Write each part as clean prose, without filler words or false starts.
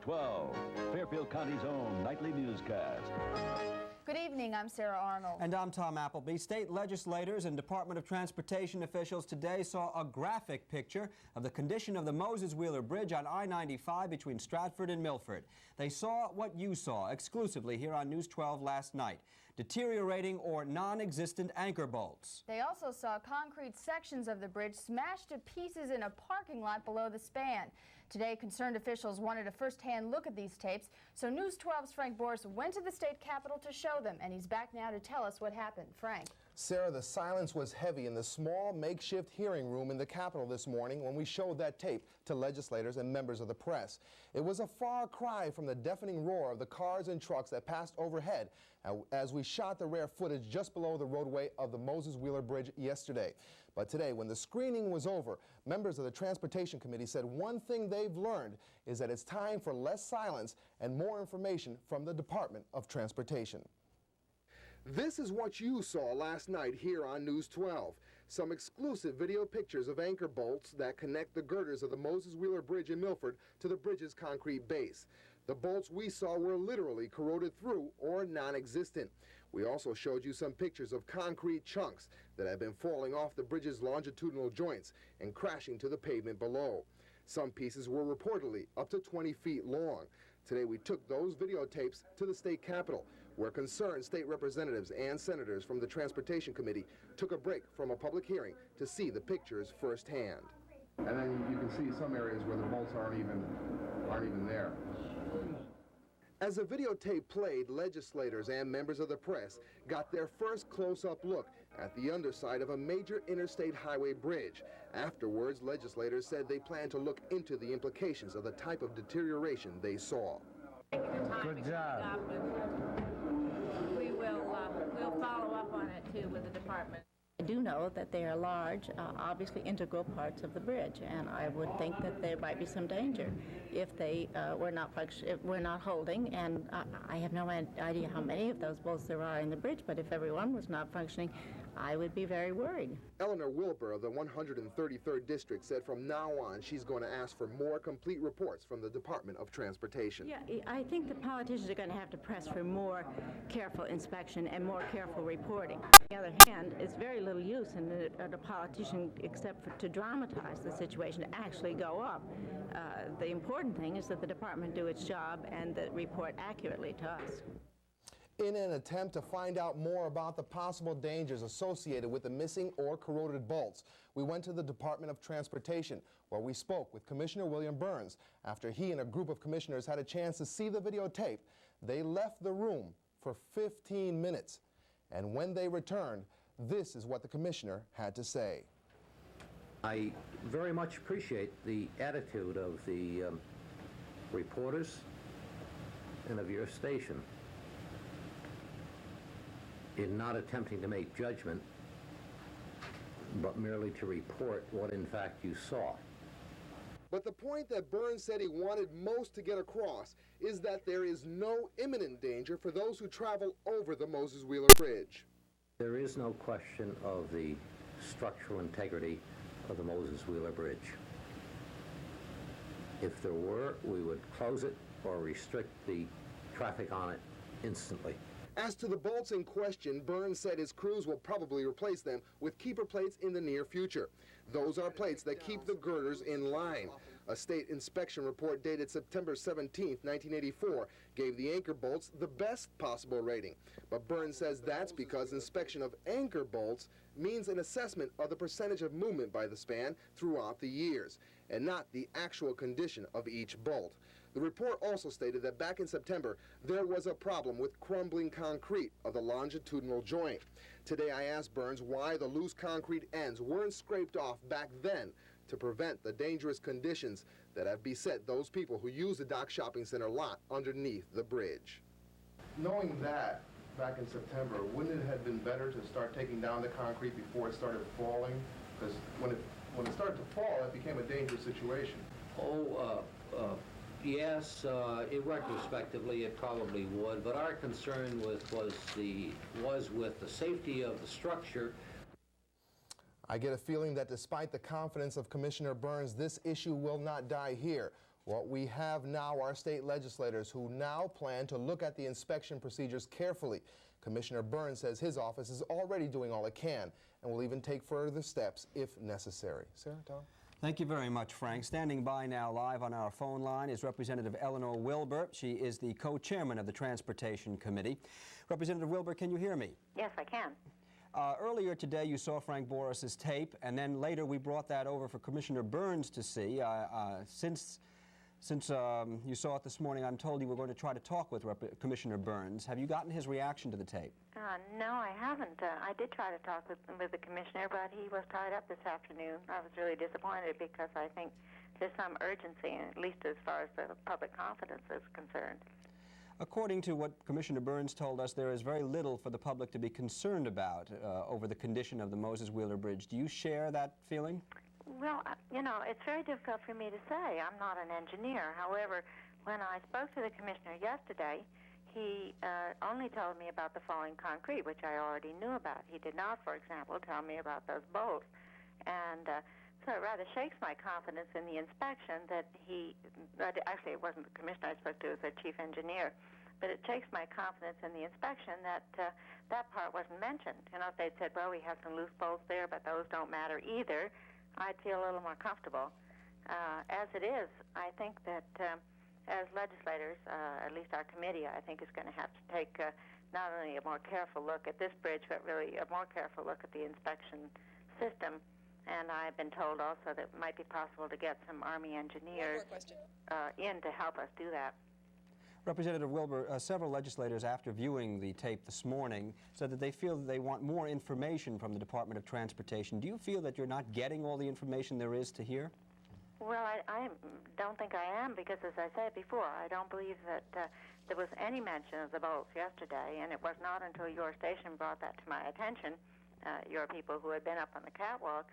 12, Fairfield County's own nightly newscast. Good evening, I'm Sarah Arnold. And I'm Tom Appleby. State legislators and Department of Transportation officials today saw a graphic picture of the condition of the Moses Wheeler Bridge on I-95 between Stratford and Milford. They saw what you saw exclusively here on News 12 last night: deteriorating or non-existent anchor bolts. They also saw concrete sections of the bridge smashed to pieces in a parking lot below the span. Today, concerned officials wanted a first-hand look at these tapes, so News 12's Frank Boris went to the state capitol to show them, and he's back now to tell us what happened. Frank. Sarah, the silence was heavy in the small makeshift hearing room in the Capitol this morning when we showed that tape to legislators and members of the press. It was a far cry from the deafening roar of the cars and trucks that passed overhead as we shot the rare footage just below the roadway of the Moses Wheeler Bridge yesterday. But today, when the screening was over, members of the Transportation Committee said one thing they've learned is that it's time for less silence and more information from the Department of Transportation. This is what you saw last night here on News 12. Some exclusive video pictures of anchor bolts that connect the girders of the Moses Wheeler Bridge in Milford to the bridge's concrete base. The bolts we saw were literally corroded through or non-existent. We also showed you some pictures of concrete chunks that had been falling off the bridge's longitudinal joints and crashing to the pavement below. Some pieces were reportedly up to 20 feet long. Today we took those videotapes to the state capitol, where concerned state representatives and senators from the Transportation Committee took a break from a public hearing to see the pictures firsthand. And then you can see some areas where the bolts aren't even there. As the videotape played, legislators and members of the press got their first close-up look at the underside of a major interstate highway bridge. Afterwards, legislators said they plan to look into the implications of the type of deterioration they saw. Good job. We'll follow up on it too with the department. I do know that they are large, obviously integral parts of the bridge, and I would think that there might be some danger if they were not holding. And I have no idea how many of those bolts there are in the bridge, but if everyone was not functioning, I would be very worried. Eleanor Wilbur of the 133rd District said from now on she's going to ask for more complete reports from the Department of Transportation. Yeah, I think the politicians are going to have to press for more careful inspection and more careful reporting. On the other hand, it's very little use in a politician except for to dramatize the situation, to actually go up. The important thing is that the department do its job and that report accurately to us. In an attempt to find out more about the possible dangers associated with the missing or corroded bolts, we went to the Department of Transportation, where we spoke with Commissioner William Burns. After he and a group of commissioners had a chance to see the videotape, they left the room for 15 minutes. And when they returned, this is what the commissioner had to say. I very much appreciate the attitude of the reporters and of your station in not attempting to make judgment, but merely to report what in fact you saw. But the point that Burns said he wanted most to get across is that there is no imminent danger for those who travel over the Moses Wheeler Bridge. There is no question of the structural integrity of the Moses Wheeler Bridge. If there were, we would close it or restrict the traffic on it instantly. As to the bolts in question, Burns said his crews will probably replace them with keeper plates in the near future. Those are plates that keep the girders in line. A state inspection report dated September 17, 1984, gave the anchor bolts the best possible rating. But Burns says that's because inspection of anchor bolts means an assessment of the percentage of movement by the span throughout the years, and not the actual condition of each bolt. The report also stated that back in September, there was a problem with crumbling concrete of the longitudinal joint. Today I asked Burns why the loose concrete ends weren't scraped off back then to prevent the dangerous conditions that have beset those people who use the Dock Shopping Center lot underneath the bridge. Knowing that back in September, wouldn't it have been better to start taking down the concrete before it started falling? Because when it started to fall, it became a dangerous situation. Yes, retrospectively it probably would, but our concern was with the safety of the structure. I get a feeling that despite the confidence of Commissioner Burns, this issue will not die here. What we have now are state legislators who now plan to look at the inspection procedures carefully. Commissioner Burns says his office is already doing all it can and will even take further steps if necessary. Sarah, Tom? Thank you very much, Frank. Standing by now live on our phone line is Representative Eleanor Wilbur. She is the co-chairman of the Transportation Committee. Representative Wilbur, can you hear me? Yes, I can. Earlier today you saw Frank Boris's tape, and then later we brought that over for Commissioner Burns to see. Since you saw it this morning, I'm told you were going to try to talk with Commissioner Burns. Have you gotten his reaction to the tape? No, I haven't. I did try to talk with the commissioner, but he was tied up this afternoon. I was really disappointed because I think there's some urgency, at least as far as the public confidence is concerned. According to what Commissioner Burns told us, there is very little for the public to be concerned about over the condition of the Moses Wheeler Bridge. Do you share that feeling? Well, you know, it's very difficult for me to say. I'm not an engineer. However, when I spoke to the commissioner yesterday, he only told me about the falling concrete, which I already knew about. He did not, for example, tell me about those bolts. And so it rather shakes my confidence in the inspection that actually it wasn't the commissioner I spoke to, it was the chief engineer. But it shakes my confidence in the inspection that that part wasn't mentioned. You know, if they'd said, well, we have some loose bolts there, but those don't matter either, I'd feel a little more comfortable. As it is, I think that as legislators, at least our committee, I think is going to have to take not only a more careful look at this bridge, but really a more careful look at the inspection system. And I've been told also that it might be possible to get some Army engineers in to help us do that. Representative Wilbur, several legislators, after viewing the tape this morning, said that they feel that they want more information from the Department of Transportation. Do you feel that you're not getting all the information there is to hear? Well, I don't think I am, because as I said before, I don't believe that there was any mention of the bolts yesterday, and it was not until your station brought that to my attention, your people who had been up on the catwalk,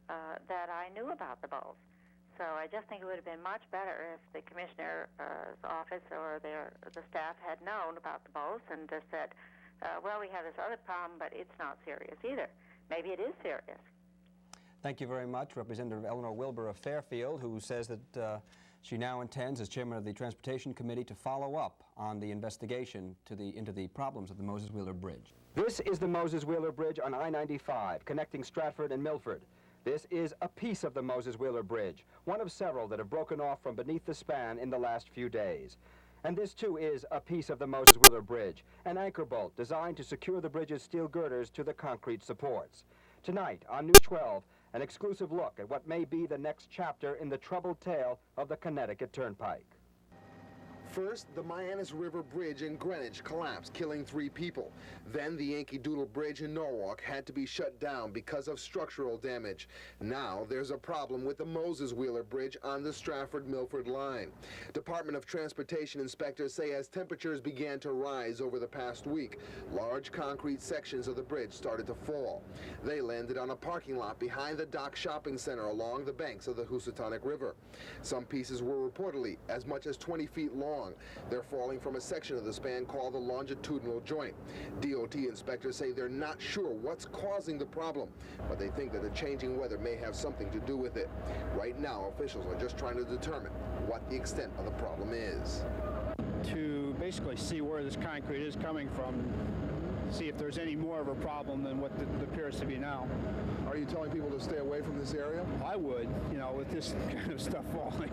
that I knew about the bolts. So I just think it would have been much better if the commissioner's office or the staff had known about the bolts and just said, well, we have this other problem, but it's not serious either. Maybe it is serious. Thank you very much, Representative Eleanor Wilbur of Fairfield, who says that she now intends, as chairman of the Transportation Committee, to follow up on the investigation into the problems of the Moses Wheeler Bridge. This is the Moses Wheeler Bridge on I-95, connecting Stratford and Milford. This is a piece of the Moses Wheeler Bridge, one of several that have broken off from beneath the span in the last few days. And this, too, is a piece of the Moses Wheeler Bridge, an anchor bolt designed to secure the bridge's steel girders to the concrete supports. Tonight, on News 12, an exclusive look at what may be the next chapter in the troubled tale of the Connecticut Turnpike. First, the Mianus River Bridge in Greenwich collapsed, killing 3 people. Then the Yankee Doodle Bridge in Norwalk had to be shut down because of structural damage. Now there's a problem with the Moses Wheeler Bridge on the Stratford-Milford line. Department of Transportation inspectors say as temperatures began to rise over the past week, large concrete sections of the bridge started to fall. They landed on a parking lot behind the Dock Shopping Center along the banks of the Housatonic River. Some pieces were reportedly as much as 20 feet long. They're falling from a section of the span called the longitudinal joint. DOT inspectors say they're not sure what's causing the problem, but they think that the changing weather may have something to do with it. Right now, officials are just trying to determine what the extent of the problem is. To basically see where this concrete is coming from, see if there's any more of a problem than what appears to be now. Are you telling people to stay away from this area? I would, you know, with this kind of stuff falling.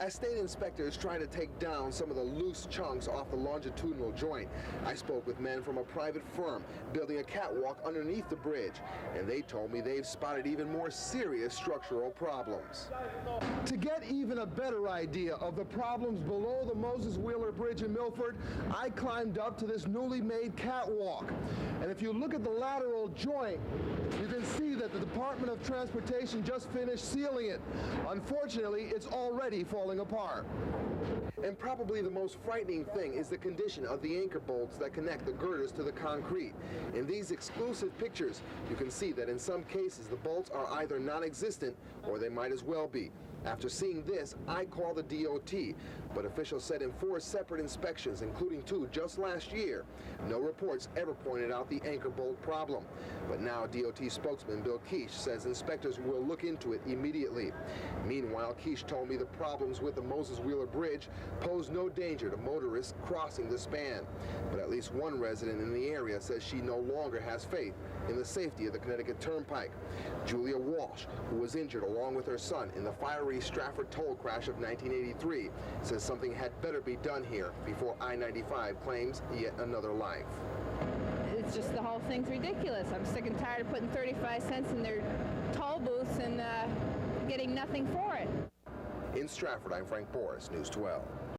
As state inspectors try to take down some of the loose chunks off the longitudinal joint, I spoke with men from a private firm building a catwalk underneath the bridge, and they told me they've spotted even more serious structural problems. To get even a better idea of the problems below the Moses Wheeler Bridge in Milford, I climbed up to this newly made catwalk. And if you look at the lateral joint, you can see that the Department of Transportation just finished sealing it. Unfortunately, it's already falling apart. And probably the most frightening thing is the condition of the anchor bolts that connect the girders to the concrete. In these exclusive pictures, you can see that in some cases the bolts are either non-existent or they might as well be. After seeing this, I called the DOT, but officials said in 4 separate inspections, including 2 just last year, no reports ever pointed out the anchor bolt problem. But now DOT spokesman Bill Keish says inspectors will look into it immediately. Meanwhile, Keish told me the problems with the Moses Wheeler Bridge pose no danger to motorists crossing the span. But at least one resident in the area says she no longer has faith in the safety of the Connecticut Turnpike. Julia Walsh, who was injured along with her son in the fiery Stratford toll crash of 1983, says something had better be done here before I-95 claims yet another life. It's just the whole thing's ridiculous. I'm sick and tired of putting 35 cents in their toll booths and getting nothing for it. In Stratford, I'm Frank Boris, News 12.